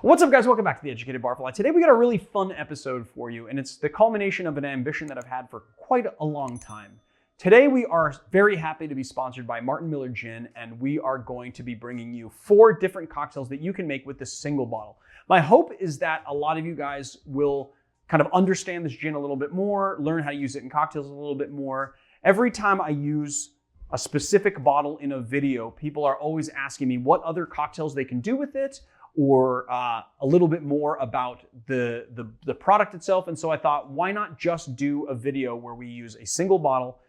What's up, guys? Welcome back to The Educated Barfly. Today we got a really fun episode for you, and it's the culmination of an ambition that I've had for quite a long time. Today we are very happy to be sponsored by Martin Miller Gin, and we are going to be bringing you 4 different cocktails that you can make with this single bottle. My hope is that a lot of you guys will kind of understand this gin a little bit more, learn how to use it in cocktails a little bit more. Every time I use a specific bottle in a video, people are always asking me what other cocktails they can do with it, or a little bit more about the product itself. And so I thought, why not just do a video where we use a single bottle,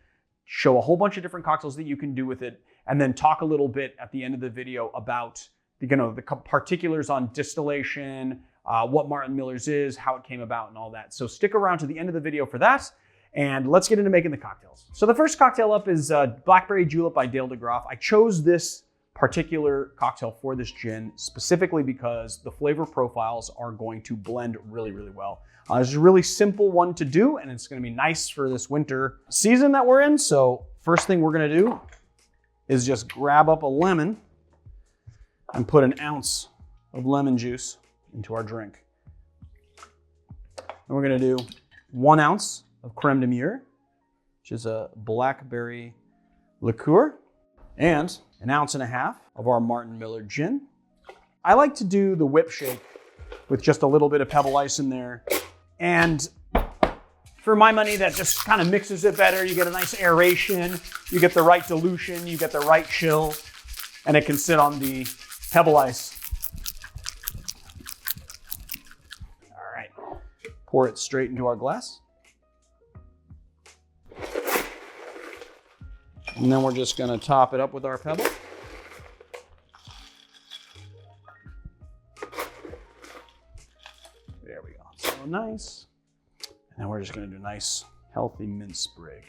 show a whole bunch of different cocktails that you can do with it, and then talk a little bit at the end of the video about the particulars on distillation, what Martin Miller's is, how it came about, and all that. So stick around to the end of the video for that, and let's get into making the cocktails. So the first cocktail up is Blackberry Julep by Dale DeGroff. I chose this particular cocktail for this gin specifically because the flavor profiles are going to blend really, really well. It's a really simple one to do, and it's going to be nice for this winter season that we're in. So first thing we're going to do is just grab up a lemon and put an ounce of lemon juice into our drink. And we're going to do 1 ounce of creme de mure, which is a blackberry liqueur, and 1.5 ounces of our Martin Miller gin. I like to do the whip shake with just a little bit of pebble ice in there. And for my money, that just kind of mixes it better. You get a nice aeration, you get the right dilution, you get the right chill, and it can sit on the pebble ice. All right, pour it straight into our glass. And then we're just going to top it up with our pebble. There we go. So nice. And then we're just going to do a nice, healthy mint sprig.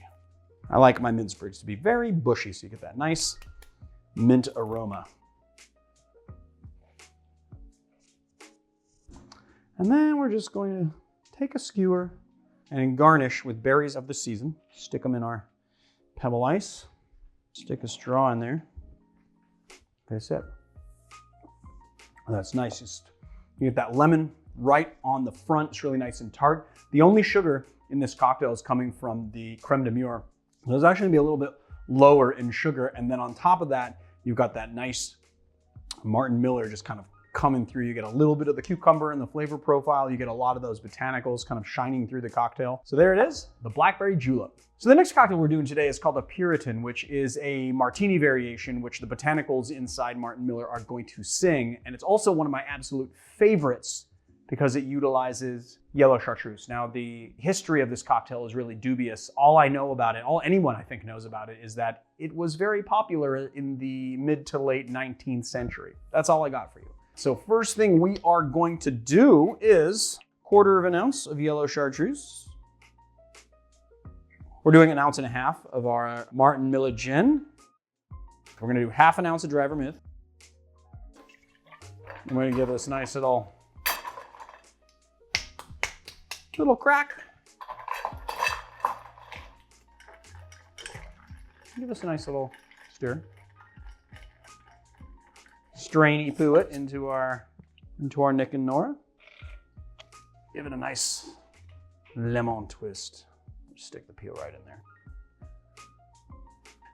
I like my mint sprigs to be very bushy, so you get that nice mint aroma. And then we're just going to take a skewer and garnish with berries of the season. Stick them in our pebble ice. Stick a straw in there. That's it. That's nice. Just you get that lemon right on the front. It's really nice and tart. The only sugar in this cocktail is coming from the creme de mure. There's actually gonna be a little bit lower in sugar, and then on top of that, you've got that nice Martin Miller just kind of coming through. You get a little bit of the cucumber in the flavor profile. You get a lot of those botanicals kind of shining through the cocktail. So there it is, the Blackberry Julep. So the next cocktail we're doing today is called a Puritan, which is a martini variation, which the botanicals inside Martin Miller are going to sing. And it's also one of my absolute favorites because it utilizes yellow chartreuse. Now, the history of this cocktail is really dubious. All I know about it, all anyone I think knows about it, is that it was very popular in the mid to late 19th century. That's all I got for you. So first thing we are going to do is 1/4 ounce of yellow chartreuse. We're doing 1.5 ounces of our Martin Miller gin. We're gonna do 1/2 ounce of dry vermouth. I'm gonna give this a nice little crack. Give this a nice little stir. Strainy poo it into our Nick and Nora. Give it a nice lemon twist. Stick the peel right in there.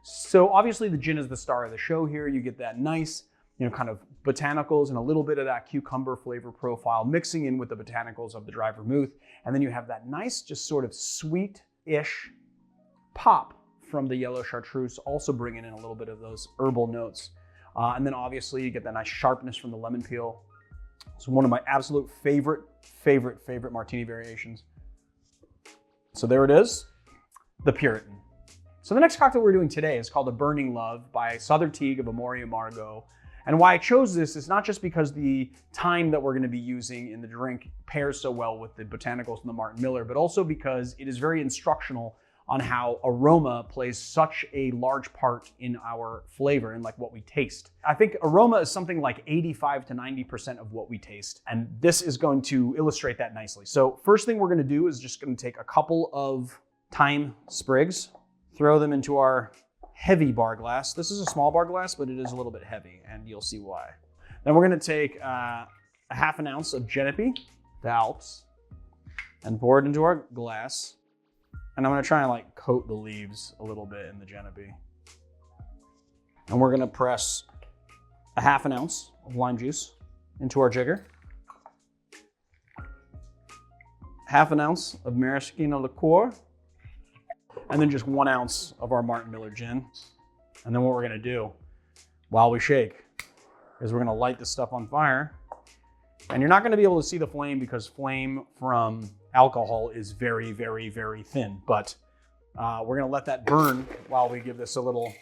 So obviously the gin is the star of the show here. You get that nice, kind of botanicals and a little bit of that cucumber flavor profile mixing in with the botanicals of the dry vermouth. And then you have that nice, just sort of sweet-ish pop from the yellow chartreuse, also bringing in a little bit of those herbal notes. And then obviously you get that nice sharpness from the lemon peel. It's one of my absolute favorite martini variations. So there it is, the Puritan. So the next cocktail we're doing today is called a Burning Love by Southern Teague of Amore Amargo. And why I chose this is not just because the thyme that we're going to be using in the drink pairs so well with the botanicals in the Martin Miller, but also because it is very instructional on how aroma plays such a large part in our flavor and like what we taste. I think aroma is something like 85 to 90% of what we taste, and this is going to illustrate that nicely. So first thing we're going to do is just going to take a couple of thyme sprigs, throw them into our heavy bar glass. This is a small bar glass, but it is a little bit heavy, and you'll see why. Then we're going to take 1/2 a half an ounce of Genepi, the Alps, and pour it into our glass. And I'm gonna try and like coat the leaves a little bit in the Genepi. And we're gonna press a half an ounce of lime juice into our jigger. Half an ounce of maraschino liqueur. And then just 1 ounce of our Martin Miller gin. And then what we're gonna do while we shake is we're gonna light this stuff on fire. And you're not gonna be able to see the flame because flame from alcohol is very, very, very thin. But we're gonna let that burn while we give this a little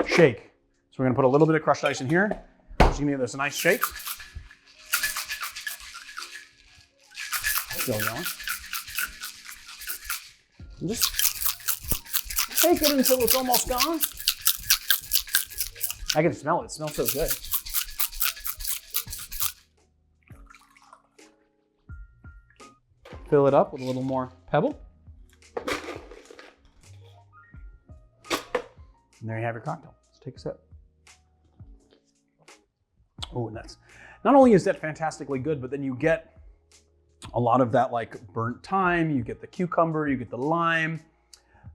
shake. So we're gonna put a little bit of crushed ice in here. Just gonna give this a nice shake. Still going. And just shake it until it's almost gone. I can smell it. It smells so good. Fill it up with a little more pebble. And there you have your cocktail. Let's take a sip. Oh, and that's, not only is that fantastically good, but then you get a lot of that like burnt thyme, you get the cucumber, you get the lime.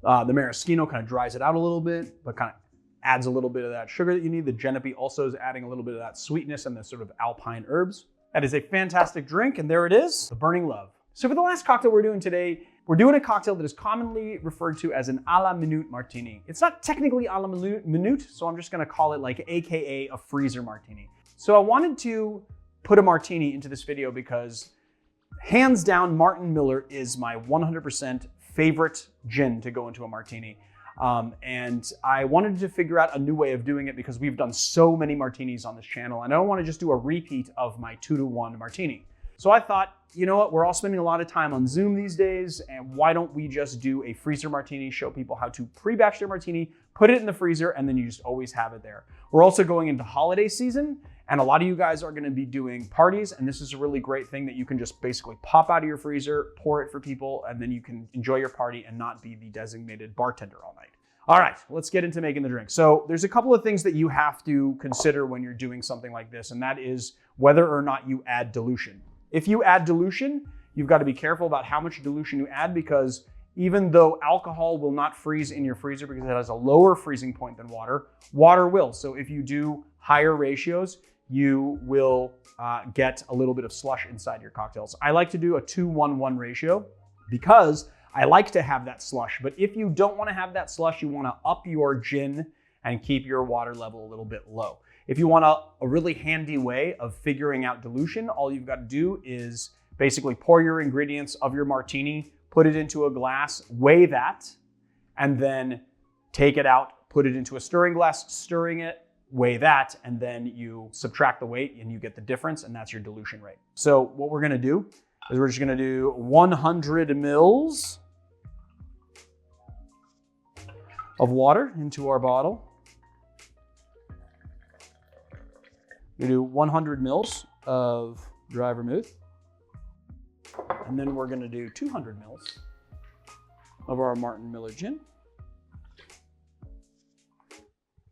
The maraschino kind of dries it out a little bit, but kind of adds a little bit of that sugar that you need. The Genepi also is adding a little bit of that sweetness and the sort of alpine herbs. That is a fantastic drink, and there it is, the Burning Love. So for the last cocktail we're doing today, we're doing a cocktail that is commonly referred to as an a la minute martini. It's not technically a la minute, so I'm just gonna call it like AKA a freezer martini. So I wanted to put a martini into this video because hands down, Martin Miller is my 100% favorite gin to go into a martini. And I wanted to figure out a new way of doing it because we've done so many martinis on this channel, and I don't want to just do a repeat of my 2-to-1 martini. So I thought, you know what, we're all spending a lot of time on Zoom these days, and why don't we just do a freezer martini, show people how to pre-batch their martini, put it in the freezer, and then you just always have it there. We're also going into holiday season, and a lot of you guys are gonna be doing parties, and this is a really great thing that you can just basically pop out of your freezer, pour it for people, and then you can enjoy your party and not be the designated bartender all night. All right, let's get into making the drink. So there's a couple of things that you have to consider when you're doing something like this, and that is whether or not you add dilution. If you add dilution, you've got to be careful about how much dilution you add, because even though alcohol will not freeze in your freezer because it has a lower freezing point than water, water will. So if you do higher ratios, you will get a little bit of slush inside your cocktails. I like to do a 2-1-1 ratio because I like to have that slush. But if you don't want to have that slush, you want to up your gin and keep your water level a little bit low. If you want a really handy way of figuring out dilution, all you've got to do is basically pour your ingredients of your martini, put it into a glass, weigh that, and then take it out, put it into a stirring glass, stirring it, weigh that, and then you subtract the weight and you get the difference, and that's your dilution rate. So what we're gonna do is we're just gonna do 100 mils of water into our bottle. We do 100 mils of dry vermouth. And then we're gonna do 200 mils of our Martin Miller gin.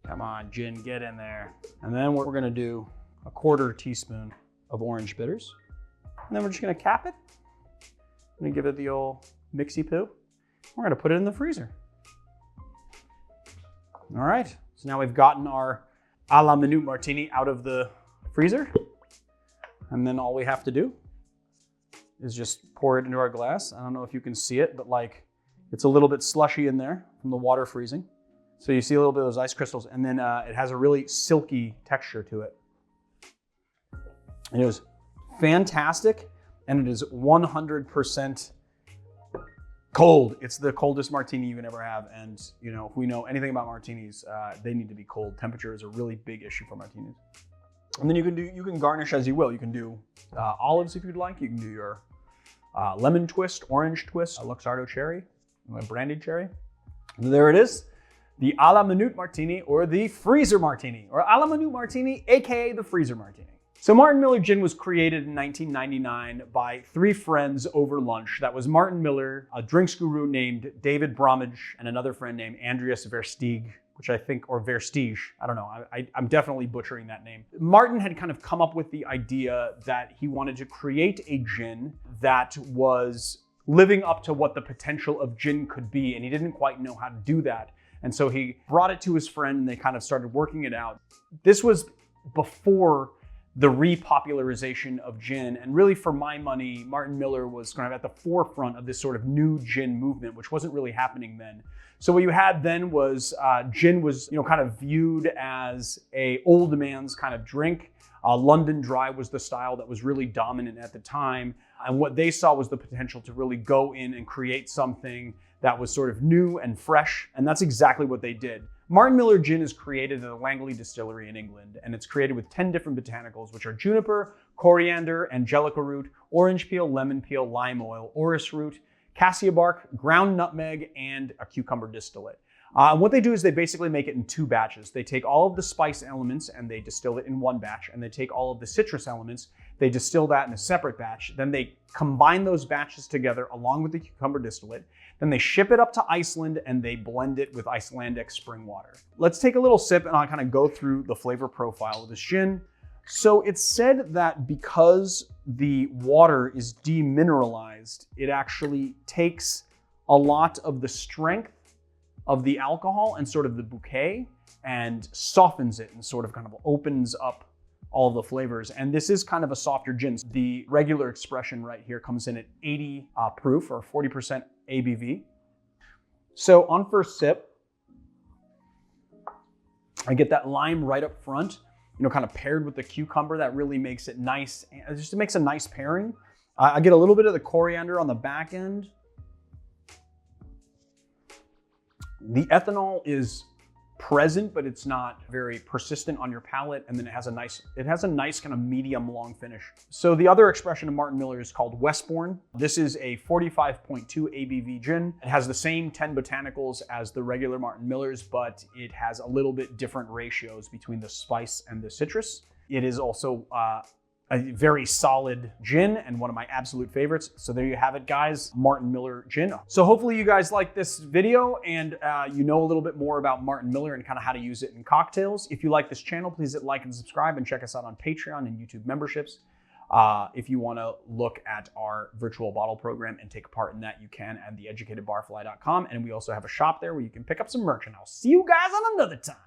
Come on, gin, get in there. And then we're gonna do a 1/4 teaspoon of orange bitters. And then we're just gonna cap it. I'm gonna give it the old mixy poo. We're gonna put it in the freezer. All right, so now we've gotten our a la minute martini out of the freezer. And then all we have to do is just pour it into our glass. I don't know if you can see it, but like it's a little bit slushy in there from the water freezing. So you see a little bit of those ice crystals, and then it has a really silky texture to it. It is fantastic, and it is 100% cold. It's the coldest martini you can ever have, and you know, if we know anything about martinis, they need to be cold. Temperature is a really big issue for martinis. And then you can garnish as you will. You can do olives if you'd like. You can do your lemon twist, orange twist, Luxardo cherry, brandied cherry. And there it is. The a la minute martini, or the freezer martini, or a la minute martini, AKA the freezer martini. So Martin Miller Gin was created in 1999 by 3 friends over lunch. That was Martin Miller, a drinks guru named David Bromage, and another friend named Andreas Versteeg which I think, or Verstige, I don't know, I'm definitely butchering that name. Martin had kind of come up with the idea that he wanted to create a gin that was living up to what the potential of gin could be, and he didn't quite know how to do that. And so he brought it to his friend and they kind of started working it out. This was before the repopularization of gin, and really for my money, Martin Miller was kind of at the forefront of this sort of new gin movement, which wasn't really happening then. So what you had then was gin was, kind of viewed as a old man's kind of drink. London Dry was the style that was really dominant at the time. And what they saw was the potential to really go in and create something that was sort of new and fresh. And that's exactly what they did. Martin Miller Gin is created at the Langley Distillery in England, and it's created with 10 different botanicals, which are juniper, coriander, angelica root, orange peel, lemon peel, lime oil, orris root, cassia bark, ground nutmeg, and a cucumber distillate. What they do is they basically make it in 2 batches. They take all of the spice elements and they distill it in 1 batch, and they take all of the citrus elements, they distill that in a separate batch. Then they combine those batches together along with the cucumber distillate. Then they ship it up to Iceland and they blend it with Icelandic spring water. Let's take a little sip and I'll kind of go through the flavor profile of this gin. So it's said that because the water is demineralized, it actually takes a lot of the strength of the alcohol and sort of the bouquet and softens it and sort of kind of opens up all of the flavors. And this is kind of a softer gin. The regular expression right here comes in at 80 proof or 40% ABV. So on first sip, I get that lime right up front, kind of paired with the cucumber. That really makes it nice. It just makes a nice pairing. I get a little bit of the coriander on the back end. The ethanol is present, but it's not very persistent on your palate. And then it has a nice kind of medium long finish. So the other expression of Martin Miller is called Westbourne. This is a 45.2 ABV gin. It has the same 10 botanicals as the regular Martin Miller's, but it has a little bit different ratios between the spice and the citrus. It is also a very solid gin and one of my absolute favorites. So there you have it, guys, Martin Miller Gin. So hopefully you guys like this video and you know a little bit more about Martin Miller and kind of how to use it in cocktails. If you like this channel, please hit like and subscribe and check us out on Patreon and YouTube memberships. If you want to look at our virtual bottle program and take part in that, you can at theeducatedbarfly.com. And we also have a shop there where you can pick up some merch. And I'll see you guys on another time.